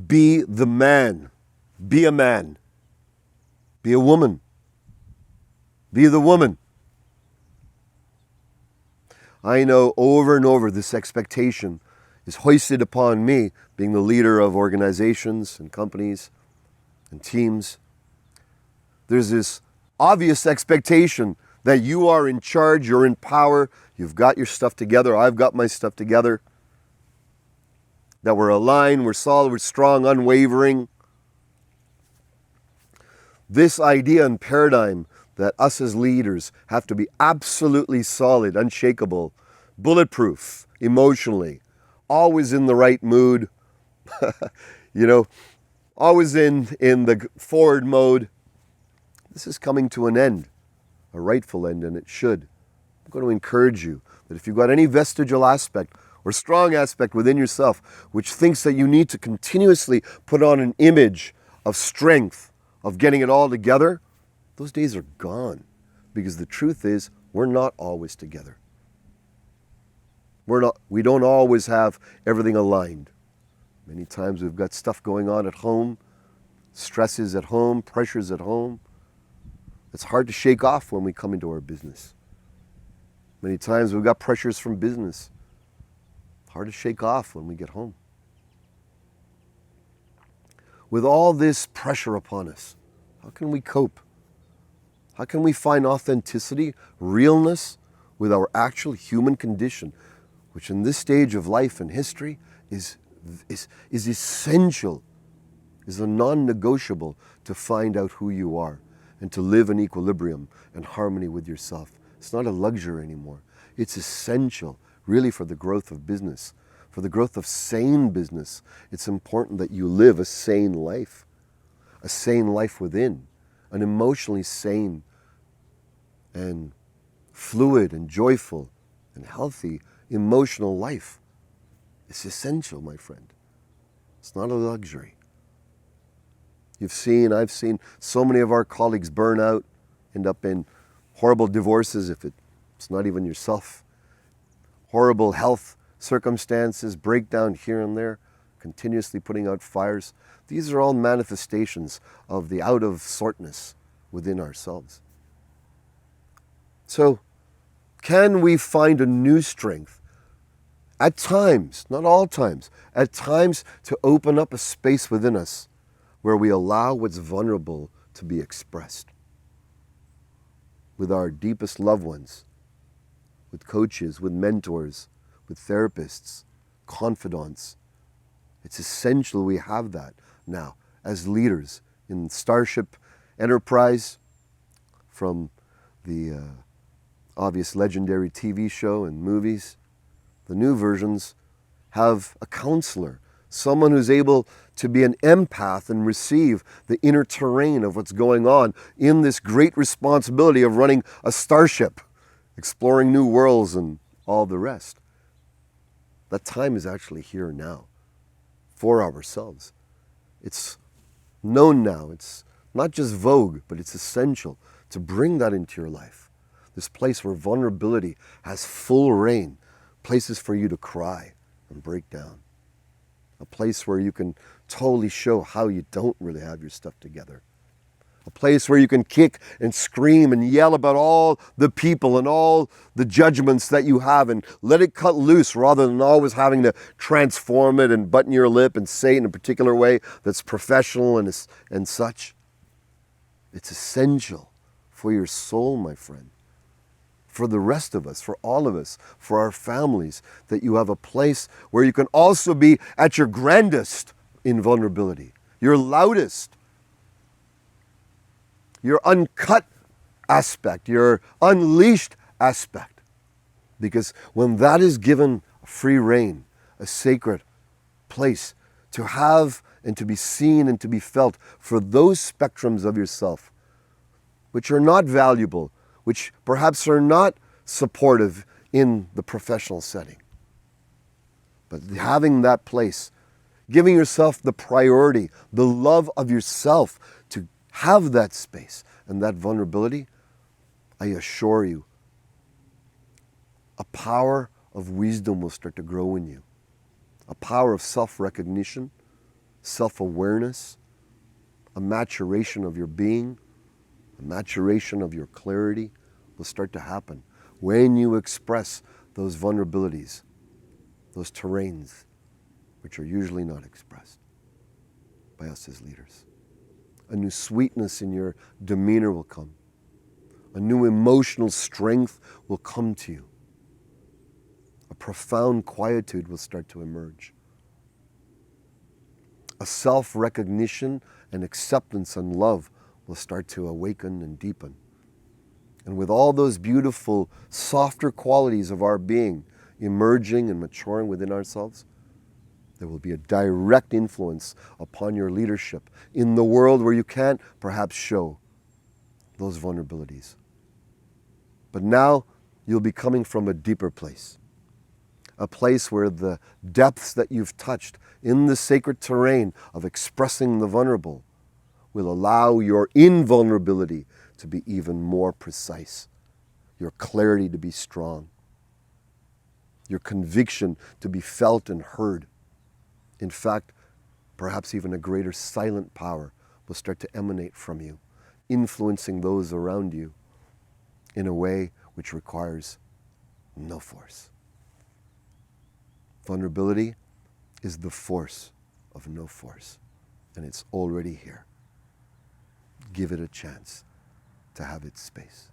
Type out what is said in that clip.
Be the man. Be a man. Be a woman. Be the woman. I know over and over this expectation is hoisted upon me, being the leader of organizations and companies and teams. There's this obvious expectation that you are in charge, you're in power, you've got your stuff together, I've got my stuff together, that we're aligned, we're solid, we're strong, unwavering. This idea and paradigm that us as leaders have to be absolutely solid, unshakable, bulletproof, emotionally, always in the right mood, always in the forward mode. This is coming to an end, a rightful end, and it should. I'm going to encourage you that if you've got any vestigial aspect or strong aspect within yourself which thinks that you need to continuously put on an image of strength, of getting it all together, those days are gone. Because the truth is, we're not always together. We don't always have everything aligned. Many times we've got stuff going on at home, stresses at home, pressures at home. It's hard to shake off when we come into our business. Many times we've got pressures from business. Hard to shake off when we get home. With all this pressure upon us, how can we cope? How can we find authenticity, realness with our actual human condition, which in this stage of life and history is essential, is a non-negotiable to find out who you are and to live in equilibrium and harmony with yourself. It's not a luxury anymore. It's essential, really, for the growth of business, for the growth of sane business. It's important that you live a sane life within, an emotionally sane and fluid and joyful and healthy emotional life. It's essential, my friend. It's not a luxury. I've seen so many of our colleagues burn out, end up in horrible divorces if it's not even yourself, horrible health circumstances, breakdown here and there, continuously putting out fires. These are all manifestations of the out of sortness within ourselves. So, can we find a new strength at times, not all times, at times to open up a space within us where we allow what's vulnerable to be expressed with our deepest loved ones, with coaches, with mentors, with therapists, confidants. It's essential we have that now as leaders in Starship Enterprise, from the obvious legendary TV show and movies. The new versions have a counselor, someone who's able to be an empath and receive the inner terrain of what's going on in this great responsibility of running a starship, exploring new worlds and all the rest. That time is actually here now for ourselves. It's known now. It's not just vogue, but it's essential to bring that into your life. This place where vulnerability has full reign, places for you to cry and break down. A place where you can totally show how you don't really have your stuff together. A place where you can kick and scream and yell about all the people and all the judgments that you have and let it cut loose rather than always having to transform it and button your lip and say it in a particular way that's professional and such. It's essential for your soul, my friend, for the rest of us, for all of us, for our families, that you have a place where you can also be at your grandest in vulnerability, your loudest, your uncut aspect, your unleashed aspect. Because when that is given free rein, a sacred place to have and to be seen and to be felt for those spectrums of yourself, which are not valuable, which perhaps are not supportive in the professional setting. But having that place, giving yourself the priority, the love of yourself to have that space and that vulnerability, I assure you, a power of wisdom will start to grow in you. A power of self-recognition, self-awareness, a maturation of your being, a maturation of your clarity will start to happen when you express those vulnerabilities, those terrains, which are usually not expressed by us as leaders. A new sweetness in your demeanor will come. A new emotional strength will come to you. A profound quietude will start to emerge. A self-recognition and acceptance and love will start to awaken and deepen. And with all those beautiful, softer qualities of our being emerging and maturing within ourselves, there will be a direct influence upon your leadership in the world where you can't perhaps show those vulnerabilities. But now you'll be coming from a deeper place, a place where the depths that you've touched in the sacred terrain of expressing the vulnerable will allow your invulnerability to be even more precise, your clarity to be strong, your conviction to be felt and heard. In fact, perhaps even a greater silent power will start to emanate from you, influencing those around you in a way which requires no force. Vulnerability is the force of no force, and it's already here. Give it a chance to have its space.